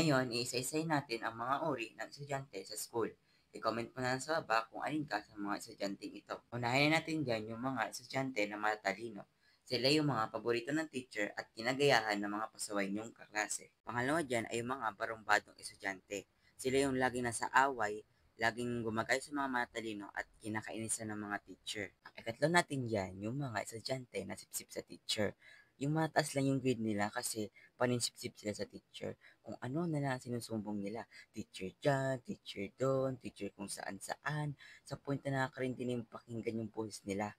Ngayon, iisa-isahin natin ang mga uri ng estudyante sa school. I-comment mo na lang sa baba kung alin ka sa mga estudyanteng ito. Unahin natin dyan yung mga estudyante na matalino. Sila yung mga paborito ng teacher at kinagayahan ng mga pasaway niyong kaklase. Pangalawa dyan ay yung mga barumbadong estudyante. Sila yung laging nasa away, laging gumagay sa mga matalino at kinakainisan ng mga teacher. Ikatlo natin dyan yung mga estudyante na sipsip sa teacher. Yung mataas lang yung grade nila kasi paninsipsip sila sa teacher. Kung ano na lang sinusumbong nila. Teacher dyan, teacher doon, teacher kung saan saan. Sa point na nakakarindi na yung pakinggan yung boses nila.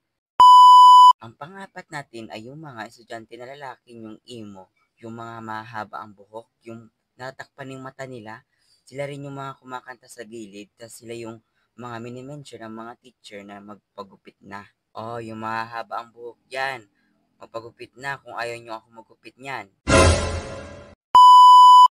Ang pangapat natin ay yung mga estudyante na lalaki yung emo. Yung mga mahaba ang buhok, yung natakpan yung mata nila. Sila rin yung mga kumakanta sa gilid. Tapos sila yung mga minimension ng mga teacher na magpagupit na. Oh, yung mahaba ang buhok dyan. Magpagupit na kung ayaw nyo ako magupit niyan.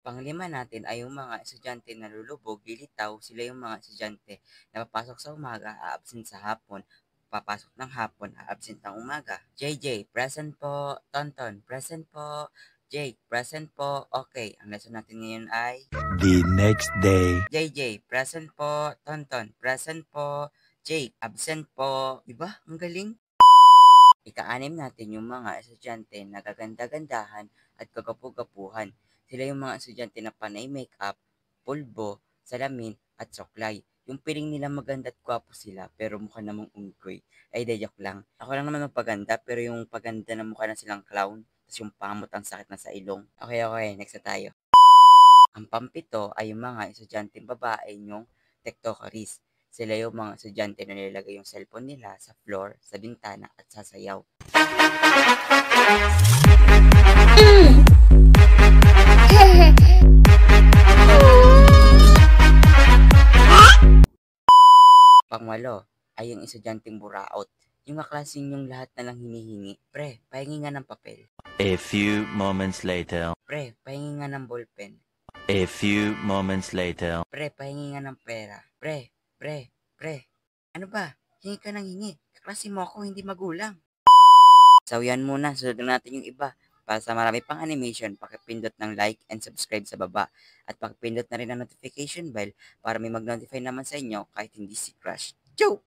Panglima natin ay yung mga estudyante na lulubog, lilitaw, sila yung mga estudyante na papasok sa umaga, a-absent sa hapon, papasok ng hapon, a-absent ng umaga. JJ, present po. Tonton, present po. Jake, present po. Okay, ang lesson natin ngayon ay The next day. JJ, present po. Tonton, present po. Jake, absent po. Diba? Ang galing. Ika-anim natin yung mga estudyante na gaganda-gandahan at kagapu-gapuhan. Sila yung mga estudyante na panay makeup, pulbo, salamin, at soklay. Yung piling nila maganda at gwapo sila pero mukha namang unggoy. Ay, de joke lang. Ako lang naman magpaganda pero yung paganda na mukha na silang clown tapos yung pamot ang sakit na sa ilong. Okay, next na tayo. Ang pampito ay yung mga estudyanteng babae yung tektokaris. Sila yung mga estudyante na nilalagay yung cellphone nila sa floor, sa bintana at sasayaw. Pangwalo ay yung estudyanteng buraot. Yung kaklaseng yung lahat na lang hinihingi. Pre, pahingi nga ng papel. A few moments later. Pre, pahingi nga ng ballpen. A few moments later. Pre, pahingi nga ng pera. Pre. Ano ba? Hingi ka ng hingi. Kaklase mo ako, hindi magulang. So yan muna, sunod natin yung iba. Para sa marami pang animation, pakipindot ng like and subscribe sa baba. At pakipindot na rin ang notification bell para may mag-notify naman sa inyo kahit hindi si Crush. Joke!